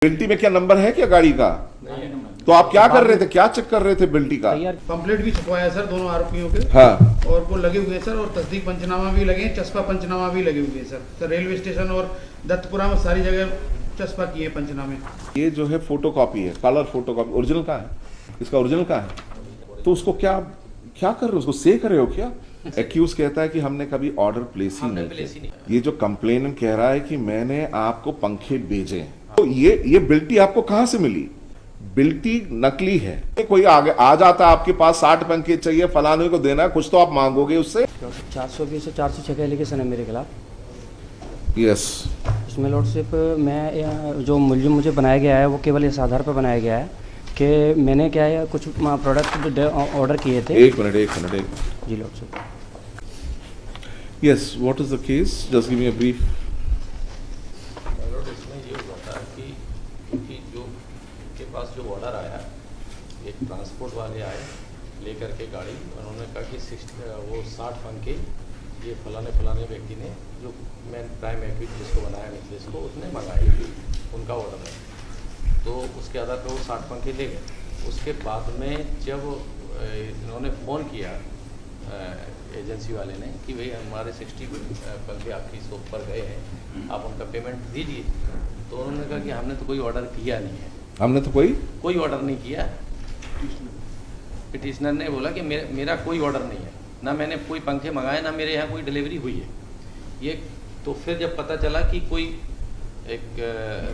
बिल्टी में क्या नंबर है क्या गाड़ी का? तो आप क्या कर रहे थे, क्या चेक कर रहे थे बिल्टी का? पंपलेट भी छपवाया सर दोनों आरोपियों के। हाँ, और वो लगे हुए हैं सर, और तस्दीक पंचनामा भी लगे हैं, चस्पा पंचनामा भी लगे हुए हैं सर रेलवे स्टेशन और दत्तपुरा में सारी जगह चस्पा किए हैं पंचनामे। ये जो है फोटो कॉपी है, कलर फोटो कॉपी। ओरिजिनल कहाँ है इसका? ओरिजिनल कहाँ है? तो उसको क्या क्या कर रहे हो, उसको से कर रहे हो क्या? एक्यूज कहता है कि हमने कभी ऑर्डर प्लेस ही नहीं किया। ये जो कंप्लेनेंट कह रहा है कि मैंने आपको पंखे भेजे हैं, तो ये बिल्टी आपको कहां से मिली? बिल्टी नकली है। कोई आगे आ जाता है आपके पास 60 पंखे चाहिए, फलाने को देना है, कुछ तो आप मांगोगे उससे। 420 से 406 का एलिगेशन है मेरे खिलाफ। यस, इसमें लॉर्डशिप मैं जो मुलजिम मुझे बनाया गया है वो केवल इस आधार पर बनाया गया है कि मैंने क्या है कुछ प्रोडक्ट ऑर्डर किए थे। एक मिनट जी lordship. Yes, what is the case? Just give me a brief. इसमें ये हुआ था कि जो के पास जो ऑर्डर आया, एक ट्रांसपोर्ट वाले आए लेकर के गाड़ी, उन्होंने कहा कि 60 पंखे ये फलाने व्यक्ति ने, जो मैं प्राइम एक्यूज जिसको बनाया नेकलेस को, उसने मंगाए, उनका ऑर्डर है। तो उसके आधार पर वो 60 पंखे ले गए। उसके बाद में जब इन्होंने फ़ोन किया एजेंसी वाले ने कि भाई हमारे 60 पंखे आपकी शॉप पर गए हैं, आप उनका पेमेंट दीजिए, तो उन्होंने कहा कि हमने तो कोई ऑर्डर किया नहीं है। हमने तो कोई ऑर्डर नहीं किया। पिटिशनर ने बोला कि मेरा कोई ऑर्डर नहीं है, ना मैंने कोई पंखे मंगाए, ना मेरे यहाँ कोई डिलीवरी हुई है। ये तो फिर जब पता चला कि कोई एक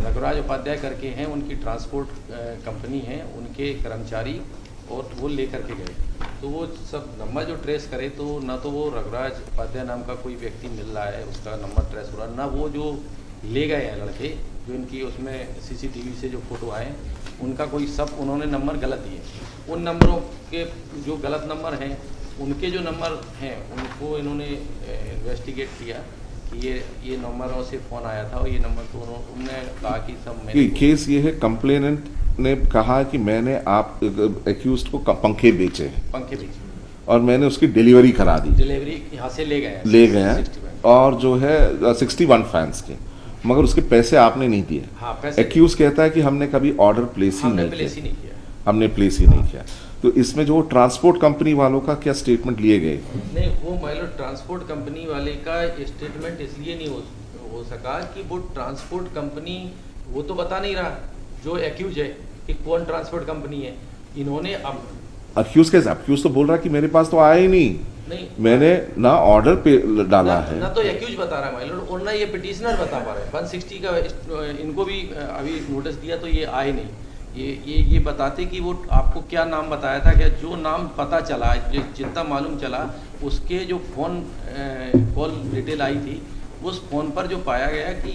रघुराज उपाध्याय करके हैं, उनकी ट्रांसपोर्ट कंपनी है, उनके कर्मचारी, और वो लेकर के गए, तो वो सब नंबर जो ट्रेस करे, तो ना तो वो रघुराज उपाध्याय नाम का कोई व्यक्ति मिल रहा है, उसका नंबर ट्रेस हो रहा है, ना वो जो ले गए हैं लड़के, जो इनकी उसमें सीसीटीवी से जो फोटो आए, उनका कोई, सब उन्होंने नंबर गलत दिए। उन नंबरों के जो गलत नंबर हैं, उनके जो नंबर हैं उनको इन्होंने इन्वेस्टिगेट किया कि ये नंबरों से फ़ोन आया था, और ये नंबर तो उन्होंने कहा कि सब केस ये है, कंप्लेनेंट ने कहा कि मैंने आप एक्यूज्ड को पंखे बेचे, और मैंने उसकी डिलीवरी करा दी। डिलीवरी यहाँ से ले गए हैं और जो है 61 फैंस के, मगर उसके पैसे आपने नहीं दिए। हाँ, पैसे एक्यूज कहता है कि हमने कभी ऑर्डर प्लेस ही नहीं किया, हमने प्लेस ही नहीं किया। तो इसमें जो ट्रांसपोर्ट कंपनी वालों का क्या स्टेटमेंट लिए गए? नहीं, वो मतलब ट्रांसपोर्ट कंपनी वाले का स्टेटमेंट इसलिए नहीं हो सका कि वो ट्रांसपोर्ट कंपनी वो तो बता नहीं रहा, जो एक्यूज है, कि कौन ट्रांसपोर्ट कंपनी है। इन्होंने अब एक्यूज कैसे? एक्यूज तो बोल रहा है कि मेरे पास तो आया ही नहीं, मैंने ना ऑर्डर पे डाला है, ना तो एक्यूज बता रहा है माइलर, और ना ये पिटिशनर बता पा रहे हैं। 160 का इनको भी अभी नोटिस दिया तो ये आए नहीं। ये बताते कि वो आपको क्या नाम बताया था, क्या जो नाम पता चला, जितना मालूम चला, उसके जो फ़ोन कॉल डिटेल आई थी, उस फ़ोन पर जो पाया गया कि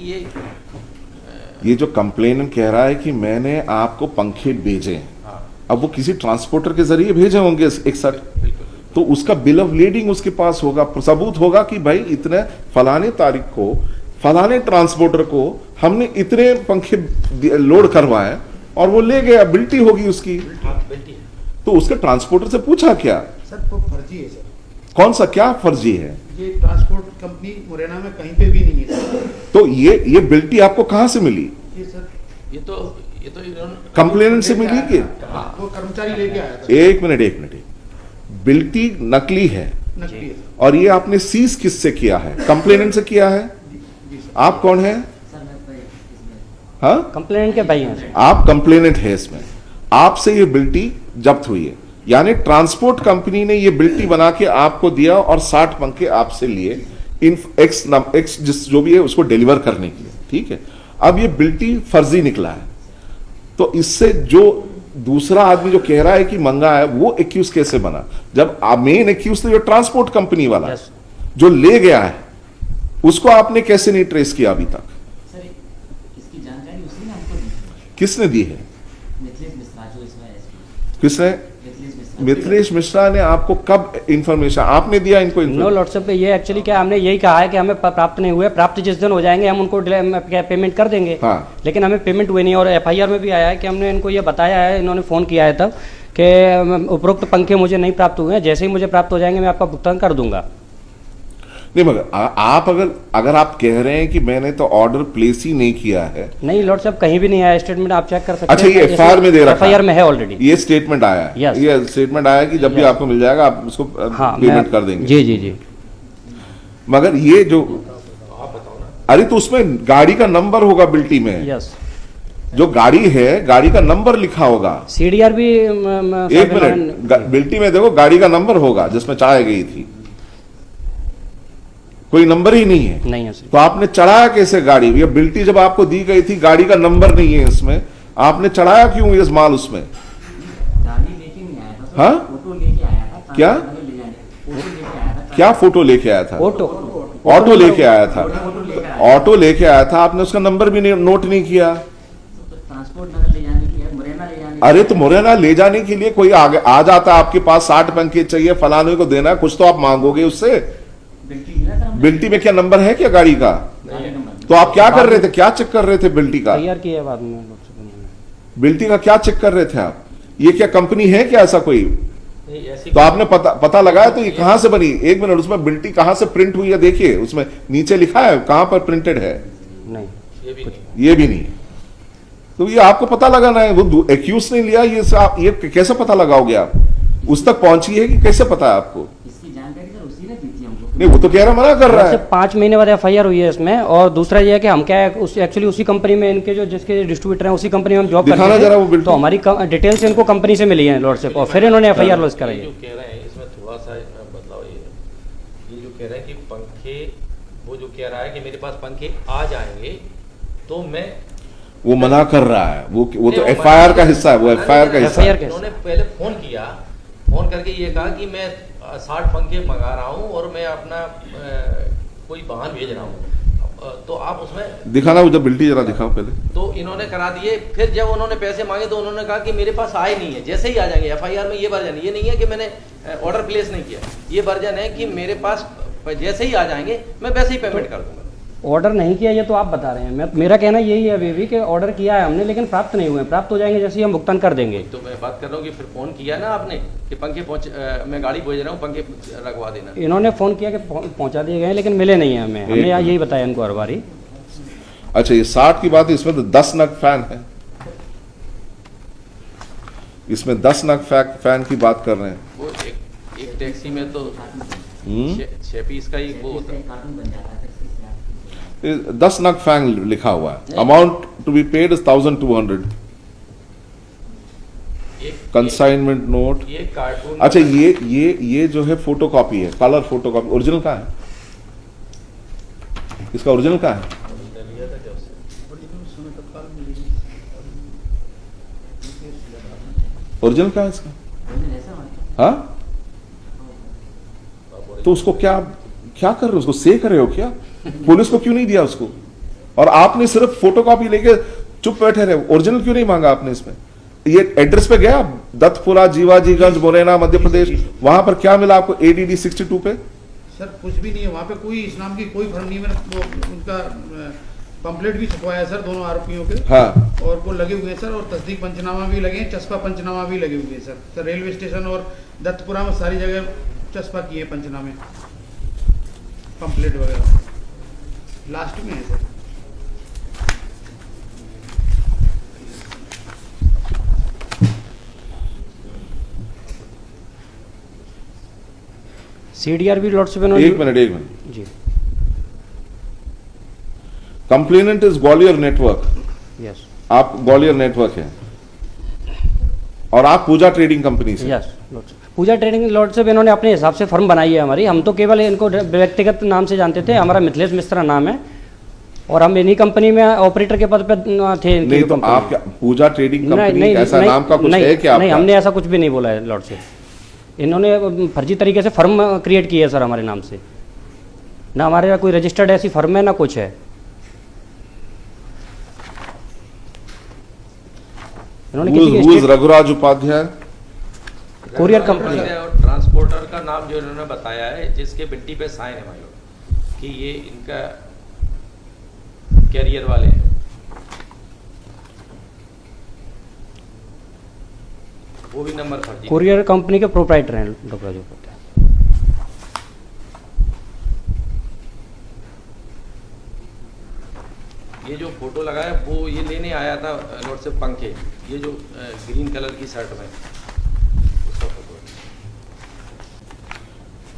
ये जो कंप्लेनेंट कह रहा है कि मैंने आपको पंखे भेजे, हाँ, अब वो किसी ट्रांसपोर्टर के जरिए भेजे होंगे 61, तो उसका बिल ऑफ लीडिंग उसके पास होगा, सबूत होगा कि भाई इतने फलाने तारीख को फलाने ट्रांसपोर्टर को हमने इतने पंखे लोड करवाए और वो ले गया, बिल्टी होगी उसकी। तो उसके ट्रांसपोर्टर से पूछा क्या? सर वो फर्जी है सर। कौन सा, क्या फर्जी है? ये ट्रांसपोर्ट कंपनी मुरैना में कहीं पे भी नहीं है सर। तो ये बिल्टी आपको कहां से मिली? ये सर ये तो कंप्लेनेंट से मिली कि? वो कर्मचारी लेके आया था। एक मिनट, बिल्टी नकली है, नकली है। और ये आपने सीज किससे किया है? कंप्लेनेंट से किया है। आप कौन है? हाँ, कंप्लेनेंट के भाई हैं। आप कंप्लेनेंट है इसमें, आपसे ये बिल्टी जब्त हुई है, यानी ट्रांसपोर्ट कंपनी ने ये बिल्टी बना के आपको दिया और 60 पंखे आपसे लिए इन एक्स जिस जो भी है उसको डिलीवर करने के लिए, ठीक है। अब ये बिल्टी फर्जी निकला है, तो इससे जो दूसरा आदमी जो कह रहा है कि मंगा है, वो एक्यूज कैसे बना? जब मेन एक्यूज तो जो ट्रांसपोर्ट कंपनी वाला जो ले गया है, उसको आपने कैसे नहीं ट्रेस किया अभी तक? सर, इसकी जानकारी उसने हमको दी। किसने दी है? मिथिलेश मिश्रा जो इसमें एसपी। किसने? मिथिलेश मिश्रा ने आपको कब इंफॉर्मेशन आपने दिया इनको? नो व्हाट्सएप पे ये एक्चुअली क्या हमने यही कहा है कि हमें प्राप्त नहीं हुए, प्राप्त जिस दिन हो जाएंगे हम उनको पेमेंट कर देंगे। हाँ। लेकिन हमें पेमेंट हुए नहीं, और एफआईआर में भी आया है कि हमने इनको ये बताया है, इन्होंने फ़ोन किया है तब कि उपरोक्त पंखे मुझे नहीं प्राप्त हुए हैं, जैसे ही मुझे प्राप्त हो जाएंगे मैं आपका भुगतान कर दूंगा। नहीं मगर आप अगर आप कह रहे हैं कि मैंने तो ऑर्डर प्लेस ही नहीं किया है। नहीं लॉर्ड साहब, कहीं भी नहीं आया स्टेटमेंट, आप चेक कर सकते अच्छा, ये एफआईआर में दे रखा एफआईआर में है ऑलरेडी, ये स्टेटमेंट आया है। Yes. ये स्टेटमेंट आया कि जब भी आपको मिल जाएगा आप उसको हाँ पेमेंट कर देंगे। जी जी जी। मगर ये जो अरे तो उसमें गाड़ी का नंबर होगा बिल्टी में, यस, जो गाड़ी है गाड़ी का नंबर लिखा होगा। सीडीआर भी एक मिनट, बिल्टी में देखो गाड़ी का नंबर होगा जिसमें चाय गई थी, कोई नंबर ही नहीं है। नहीं है सर। तो आपने चढ़ाया कैसे गाड़ी? ये बिल्टी जब आपको दी गई थी, गाड़ी का नंबर नहीं है इसमें, आपने चढ़ाया क्यों ये माल उसमें? गाड़ी लेके नहीं आया था सर, हाँ? फोटो लेके आया था। क्या? ले जाने फोटो लेके आया था। क्या फोटो लेके आया था? ऑटो ऑटो लेके आया था। फोटो लेके आया ऑटो लेके आया था, आपने उसका नंबर भी नोट नहीं किया। तो ट्रांसपोर्ट नगर ले जाने के लिए, मुरैना ले जाने अरे तो मुरैना ले जाने के लिए कोई आगे आ जाता, आपके पास 60 पंखे चाहिए, फलाने को देना है, कुछ तो आप मांगोगे उससे। बिल्टी दी ना सर हमने, बिल्टी में क्या नंबर है क्या गाड़ी का? गाड़ी नंबर। तो आप क्या कर रहे थे, क्या चेक कर रहे थे बिल्टी का? तैयार किया है बाद में लॉर्ड साहब उन्होंने। बिल्टी का क्या चेक कर रहे थे आप? ये क्या कंपनी है क्या ऐसा कोई? नहीं, ऐसी तो आपने पता लगाया तो ये कहां से बनी? एक मिनट, उसमें बिल्टी कहां से प्रिंट हुई है देखिए, उसमें नीचे लिखा है कहां पर प्रिंटेड है? नहीं, ये भी नहीं। ये भी नहीं। तो ये आपको पता लगाना है, वो एक्यूज नहीं लिया, ये कैसे पता लगाओगे आप? उस तक पहुंची है कि कैसे पता है आपको? इसकी जानकारी सर उसी ने दी थी हमको। नहीं, वो तो कह रहा मना कर रहा से है। 5 महीने बाद एफआईआर हुई है इसमें। और दूसरा ये है कि हम क्या है एक्चुअली उसी कंपनी में इनके जो जिसके डिस्ट्रीब्यूटर हैं उसी कंपनी में हम जॉब दिखाना करते जरा वो थे, बिल्कुल। तो हमारी डिटेल्स इनको कंपनी से मिली है लॉर्ड साहब, और फिर इन्होंने एफआईआर लॉन्च कराई ये है। जो कह रहे हैं इसमें थोड़ा सा बदलाव ये जो कह रहे हैं कि पंखे, वो जो कह रहा है कि मेरे पास पंखे आ जाएंगे तो मैं, वो मना कर रहा है, वो तो नहीं, एफआईआर का हिस्सा है, वो एफआईआर का हिस्सा FIR है। का उन्होंने पहले फोन किया, फोन करके ये कहा कि मैं 60 पंखे मंगा रहा हूँ और मैं अपना कोई वाहन भेज रहा हूँ, तो आप उसमें दिखाना वो जब बिल्टी जरा दिखाओ पहले। तो इन्होंने करा दिए। फिर जब उन्होंने पैसे मांगे तो उन्होंने कहा कि मेरे पास आए नहीं है, जैसे ही आ जाएंगे। एफआईआर में ये वर्जन, ये नहीं है कि मैंने ऑर्डर प्लेस नहीं किया, ये वर्जन है कि मेरे पास जैसे ही आ जाएंगे मैं वैसे ही पेमेंट कर दूंगा। ऑर्डर नहीं किया ये तो आप बता रहे हैं, मेरा कहना यही है अभी भी कि ऑर्डर किया है हमने, लेकिन प्राप्त नहीं हुए। प्राप्त हो जाएंगे जैसे ही हम भुगतान कर देंगे। तो मैं बात कर रहा हूँ कि फिर फोन किया ना आपने कि पंखे मैं गाड़ी भेज रहा हूँ, पंखे रखवा देना। इन्होंने फ़ोन किया कि पहुंचा दिए गए, लेकिन मिले नहीं है हमें। हमने यही बताया इनको हर बारी। अच्छा, ये 60 की बात है, इसमें तो 10 नग फैन है, इसमें 10 नग फैन की बात कर रहे हैं। वो एक टैक्सी में तो हम्म? 6 पीस का ही वो होता है। कार्टून बन जाता है फिर से। 10 नग फैन लिखा हुआ है। Amount to be paid is 1200। Consignment note. ये कार्टून। अच्छा, ये जो है फोटो कॉपी है, कलर फोटो कॉपी। ओरिजिनल कहाँ है इसका? ओरिजिनल कहाँ है? ओरिजिनल कहाँ है इसका? बोलने ऐसा मतलब हाँ, तो उसको क्या कर रहे हो? उसको सेक रहे हो क्या? पुलिस को क्यों नहीं दिया उसको? और आपने सिर्फ फोटोकॉपी लेके चुप बैठे रहे। ओरिजिनल क्यों नहीं मांगा आपने इसमें? ये एड्रेस पे गया, दत्तपुरा, जीवाजीगंज, मुरैना, मध्य प्रदेश, वहां पर क्या मिला आपको? ADD 62 पे सर कुछ भी नहीं है वहाँ पे, कोई इस नाम की कोई फर्म नहीं है। मैंने वो उनका पंपलेट भी छपवाया है सर दोनों आरोपियों के। हाँ, और वो लगे हुए हैं सर, और तस्दीक पंचनामा भी लगे हैं, चस्पा पंचनामा भी लगे हुए हैं सर रेलवे स्टेशन और दत्तपुरा में सारी जगह चस्पा किए पंचनामे, पंपलेट वगैरह लास्ट में है सर। CDR भी लॉर्ड साहब एक मिनट। जी, complainant is Gwalior network. Yes आप ग्वालियर नेटवर्क है और आप पूजा ट्रेडिंग कंपनी से। यस लॉर्ड साहब। पूजा ट्रेडिंग लॉर्ड साहब इन्होंने अपने हिसाब से फर्म बनाई है हमारी। हम तो केवल इनको व्यक्तिगत नाम से जानते थे। हमारा मिथिलेश मिश्रा नाम है और हम इन्हीं कंपनी में ऑपरेटर के पद पे थे। इनकी नहीं तो कंपनी। आप क्या पूजा ट्रेडिंग नहीं, कंपनी नहीं, ऐसा नहीं, नाम का कुछ नहीं, है क्या? नहीं, हमने ऐसा कुछ भी नहीं बोला है लॉर्ड साहब। इन्होंने फर्जी तरीके से फर्म क्रिएट की है सर हमारे नाम से। ना हमारे यहाँ कोई रजिस्टर्ड ऐसी फर्म है ना कुछ है। इन्होंने किसी की रघुराज उपाध्याय कोरियर कंपनी और ट्रांसपोर्टर का नाम जो इन्होंने बताया है, जिसके बिल्टी पे साइन है मालूम कि ये इनका कैरियर वाले हैं, वो भी नंबर फर्जी। कोरियर कंपनी के प्रोप्राइटर हैं डॉक्टर जो ये जो फोटो लगा है वो ये लेने आया था लॉर्डशिप पंखे, ये जो ग्रीन कलर की शर्ट में उसका फोटो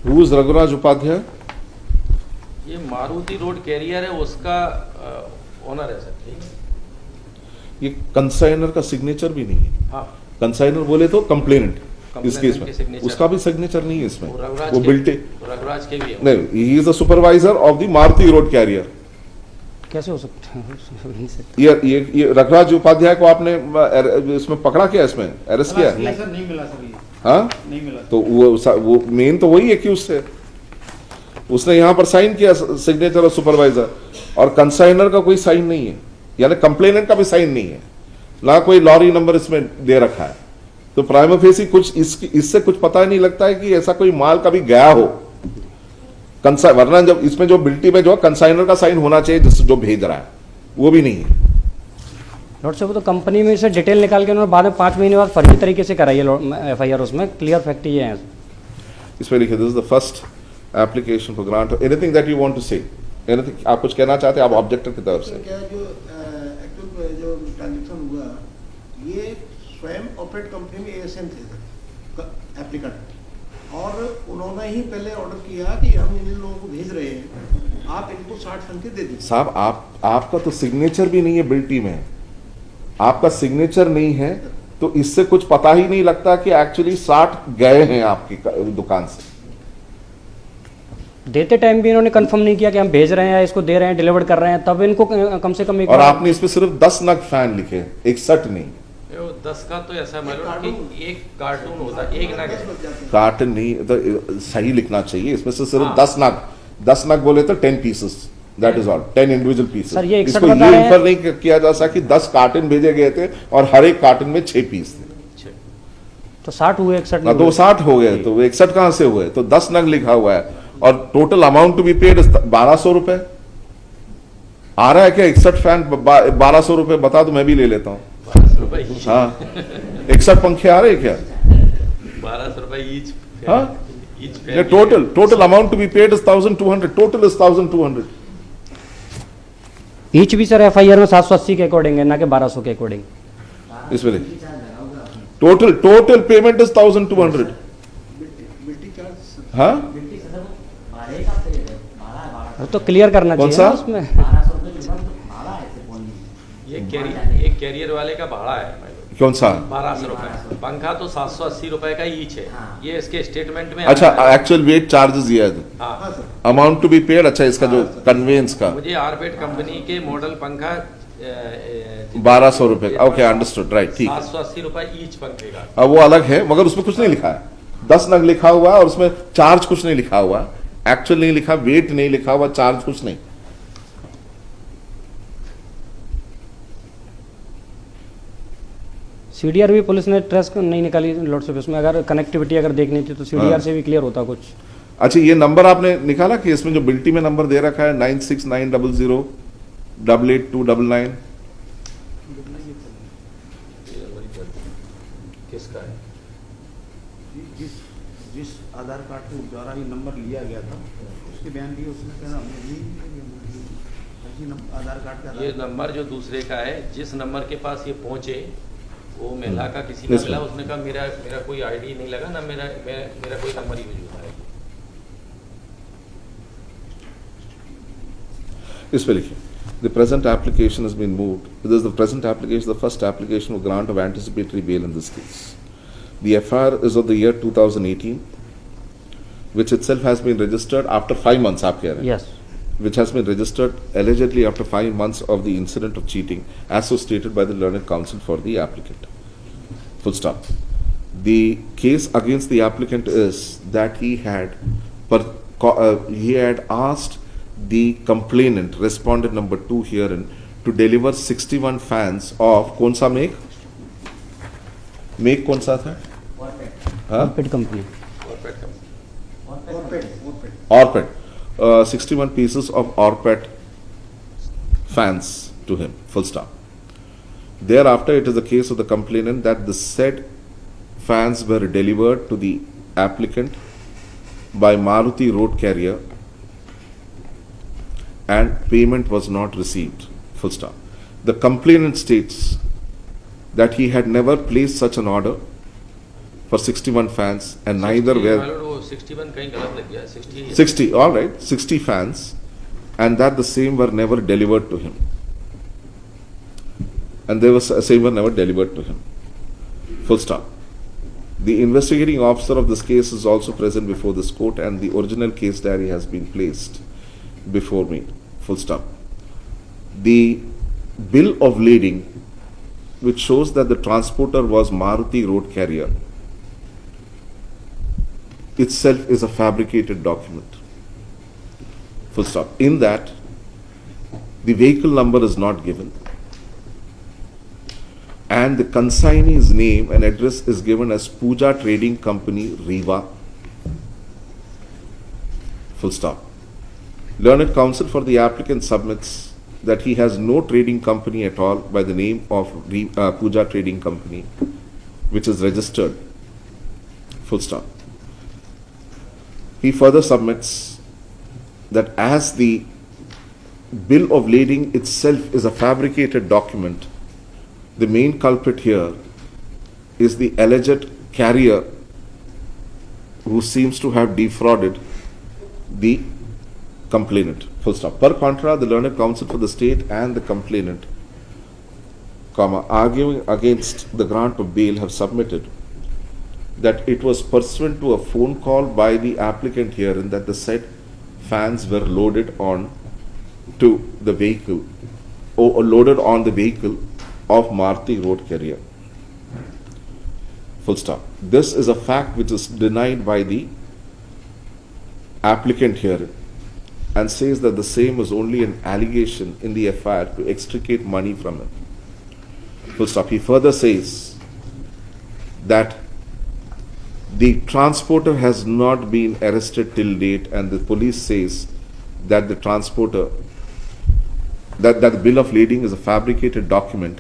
है। Who is Raghuraj Upadhyay? ये मारुति रोड कैरियर है, उसका ओनर है सर। ये कंसाइनर का सिग्नेचर भी नहीं है। हाँ, कंसाइनर बोले तो कंप्लेनेंट इस केस के में, signature। उसका भी सिग्नेचर नहीं है इसमें। वो रघुराज वो के- बिल्टे रघुराज के भी है। नहीं, he is the supervisor of the Maruti road carrier. कैसे हो सकता है? नहीं सकता। ये रघुराज उपाध्याय को आपने इसमें पकड़ा क्या, इसमें अरेस्ट किया? नहीं सर, नहीं मिला सर, ये हाँ, नहीं मिला। तो वो मेन तो वही एक्यूज है। उसने यहाँ पर साइन किया सिग्नेचर और सुपरवाइजर, और कंसाइनर का कोई साइन नहीं है, यानी कंप्लेनेंट का भी साइन नहीं है, ना कोई लॉरी नंबर इसमें दे रखा है। तो प्राइमा फेसी कुछ इससे कुछ पता ही नहीं लगता है कि ऐसा कोई माल कभी गया हो। वरना जब इसमें जो बिल्टी में जो कंसाइनर का साइन होना चाहिए जिस जो भेज रहा है, वो भी नहीं है। लॉर्ड साहब, तो कंपनी में से डिटेल निकाल के उन्होंने बाद में 5 महीने बाद फर्जी तरीके से कराई है FIR, उसमें क्लियर फैक्ट ये है। इसमें लिखे this is the first application for grant. Anything that you want to say, anything आप कुछ कहना चाहते हैं आप ऑब्जेक्टर की तरफ से? क्या जो एक्चुअल जो ट्रांजेक्शन हुआ, ये स्वयं ऑपरेट कंपनी में ASN थे एप्लीकेंट, और उन्होंने ही पहले ऑर्डर किया कि हम इन लोगों को भेज रहे हैं, आप इनको 60 संख्या दे दीजिए। साहब आपका तो सिग्नेचर भी नहीं है बिल्टी में, आपका सिग्नेचर नहीं है, तो इससे कुछ पता ही नहीं लगता कि एक्चुअली 60 गए हैं आपकी दुकान से। देते टाइम भी इन्होंने कंफर्म नहीं किया कि हम भेज रहे हैं, इसको दे रहे हैं, डिलीवर कर रहे हैं, तब इनको कम से कम एक और बार- आपने इसमें सिर्फ 10 नग फैन लिखे, 61 नहीं। ये वो 10 का तो ऐसा मालूम कि एक कार्टून होता है, एक नग है। कार्टन नहीं, तो सही लिखना चाहिए। इसमें से सिर्फ हाँ। 10 नग बोले तो 10 pieces, that is all, 10 individual pieces. Sir, ये 61 इसको बता ये रहे हैं। इंफर नहीं किया जा सकता कि 10 कार्टन भेजे गए थे और हर एक कार्टन में 6 पीस थे। तो 60 हुए, 61 ना नहीं तो हुए। 60 हो गए, तो 61 कहां से हुए? तो 10 नग लिखा हुआ है, और total amount to be paid 1200 रुपए आ रहा है क्या? 61 फैन 1200 रुपए बता दो, मैं भी ले लेता हूँ। 1200 रुपए ईच। हाँ, 61 पंखे आ रहे हैं क्या? 1200 रुपए ईच। हाँ? ईच ये total amount to be paid is 1200, total is 1200। Each भी सर FIR में 780 के अकॉर्डिंग है, ना कि 1200 के अकॉर्डिंग। इसमें टोटल पेमेंट इज 1200। बिल्टी चार्ज हाँ, बिल्टी सर वो भाड़े का पे है, भाड़ा है, भाड़ा तो क्लियर करना कौन चाहिए ना सा? उसमें। 1200 रुपये जो भाड़ा है सिर्फ ओनली। ये कैरियर वाले का भाड़ा है कौन सा? 1200 रुपए। पंखा तो 780 रुपए का ईच है। हाँ। ये इसके स्टेटमेंट में अच्छा, आता है। एक्चुअल वेट चार्जेस ये है, हाँ, हाँ sir, amount to be paid. अच्छा, इसका जो कन्वेंस का मुझे आरबेट कंपनी के मॉडल पंखा 1200 रुपए। ओके, अंडरस्टूड, राइट, ठीक है। 780 रुपए ईच पंखे का। अब वो अलग है, मगर उसमें कुछ नहीं लिखा है। 10 नग लिखा हुआ है और उसमें चार्ज कुछ नहीं लिखा हुआ, एक्चुअल नहीं लिखा, वेट नहीं लिखा हुआ, चार्ज कुछ नहीं। CDR भी पुलिस ने ट्रेस नहीं निकाली लॉर्ड साहब, इसमें अगर कनेक्टिविटी अगर देखनी थी तो CDR हाँ। से भी क्लियर होता कुछ। अच्छा, ये नंबर आपने निकाला कि इसमें जो बिल्टी में नंबर दे रखा है 9690088299? किसका है? जिस आधार कार्ड के द्वारा ये नंबर लिया गया था, उसके बयान दिए, उसने कहा हमने नहीं लिया, आधार कार्ड का ये नंबर जो दूसरे का है, जिस नंबर के पास ये पहुंचे, वो महिला का किसी को Yes, मिला, ma'am. उसने कहा मेरा कोई आईडी नहीं लगा ना, मेरा कोई नंबर यूज होता है। इस पे लिखिए, the present application has been moved. This is the present application, the first application for grant of anticipatory bail in this case. The FIR is of the year 2018, which itself has been registered after 5 months, आप कह रहे हैं, yes, which has been registered allegedly after 5 months of the incident of cheating, as so stated by the learned counsel for the applicant. Full stop. The case against the applicant is that he had asked the complainant, respondent number 2 herein, to deliver 61 fans of कौन सा make कौन सा था? हाँ? पिट company. और पेट company. और पेट Orpet. 61 pieces of Orpet fans to him, full stop. Thereafter, it is the case of the complainant that the said fans were delivered to the applicant by Maruti road carrier and payment was not received, full stop. The complainant states that he had never placed such an order for 61 fans and neither 60, were my lord, वो 61 कहीं गलत लग गया 60 60, all right, 60 fans, and that the same were never delivered to him. And they were same were never delivered to him. Full stop. The investigating officer of this case is also present before this court, and the original case diary has been placed before me. Full stop. The bill of lading, which shows that the transporter was Maruti Road Carrier, itself is a fabricated document. Full stop. In that, the vehicle number is not given, and the consignee's name and address is given as Pooja Trading Company, Rewa. Full stop. Learned counsel for the applicant submits that he has no trading company at all by the name of Pooja Trading Company, which is registered. Full stop. He further submits that as the bill of lading itself is a fabricated document, the main culprit here is the alleged carrier who seems to have defrauded the complainant. Full stop. Per contra, the learned counsel for the state and the complainant, arguing against the grant of bail, have submitted that it was pursuant to a phone call by the applicant herein that the said fans were loaded on to the vehicle or loaded on the vehicle of Maruti Road Carrier. Full stop. This is a fact which is denied by the applicant herein and says that the same is only an allegation in the FIR to extricate money from him. Full stop. He further says that the transporter has not been arrested till date, and the police says that the transporter, that the bill of lading is a fabricated document,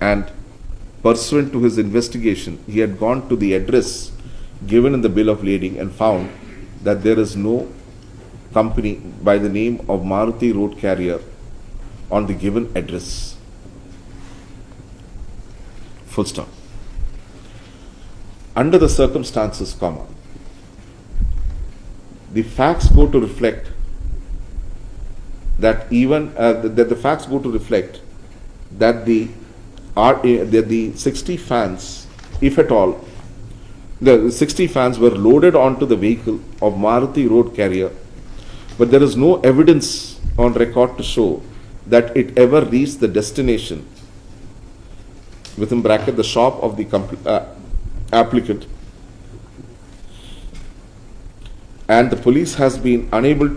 and pursuant to his investigation, he had gone to the address given in the bill of lading and found that there is no company by the name of Maruti Road Carrier on the given address. Full stop. Under the circumstances, the facts go to reflect that the 60 fans, if at all, the 60 fans were loaded onto the vehicle of Maruti Road Carrier, but there is no evidence on record to show that it ever reached the destination, within bracket the shop of the applicant, and the police has been unable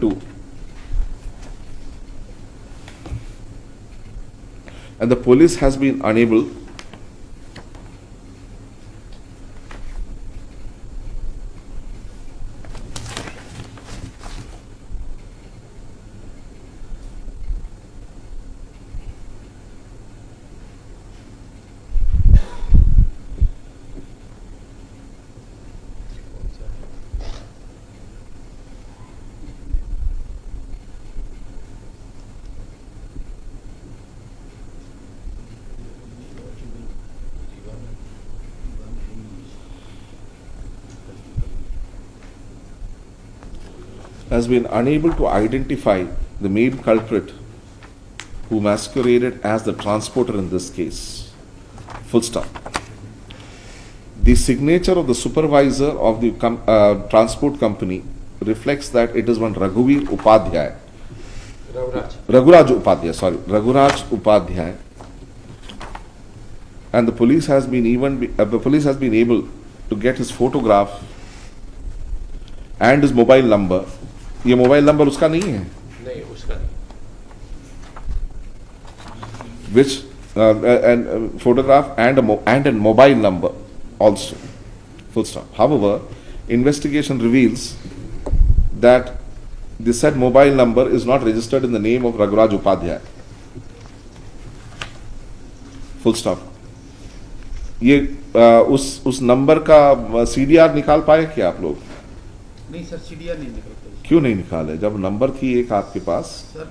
to identify the main culprit who masqueraded as the transporter in this case. Full stop. The signature of the supervisor of the transport company reflects that it is one Raghuraj Upadhyay, and the police has been able to get his photograph and his mobile number. ये mobile number उसका नहीं है, नहीं उसका नहीं, which and photograph and a mobile number also. Full stop. However, investigation reveals that the said mobile number is not registered in the name of Raghuraj Upadhyay. Full stop. ये उस number का CDR निकाल पाए क्या आप लोग? नहीं sir, CDR नहीं निकल पाई। क्यों नहीं निकाले जब नंबर थी एक आपके पास? सर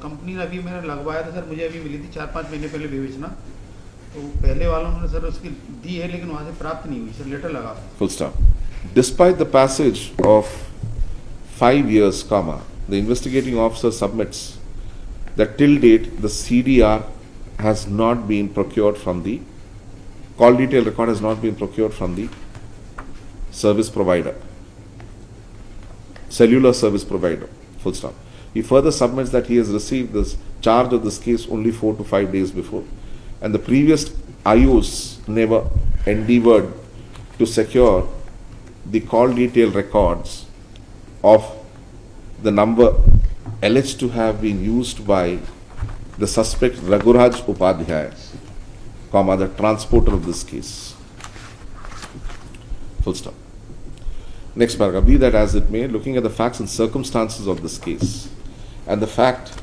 कंपनी ने अभी मैंने लगवाया था सर, मुझे अभी मिली थी 4-5 महीने पहले विवेचना, तो पहले वालों ने सर उसकी दी है लेकिन वहाँ से प्राप्त नहीं हुई सर, लेटर लगा। Full stop. Despite the passage of 5 years, comma, the investigating officer submits that till date the CDR has not been procured from the call detail record has not been procured from the service provider, cellular service provider. Full stop. He further submits that he has received this charge of this case only 4 to 5 days before, and the previous IOs never endeavored to secure the call detail records of the number alleged to have been used by the suspect Raghuraj Upadhyay, comma, the transporter of this case. Full stop. Next paragraph. Be that as it may, looking at the facts and circumstances of this case, and the fact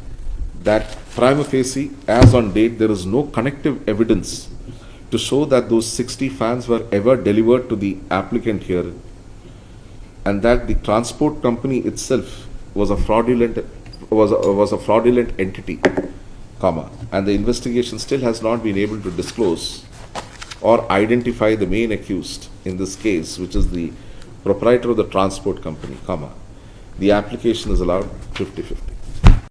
that prima facie, as on date, there is no connective evidence to show that those 60 fans were ever delivered to the applicant here, and that the transport company itself was a fraudulent entity, comma, and the investigation still has not been able to disclose or identify the main accused in this case, which is the proprietor of the transport company, comma, the application is allowed 50-50.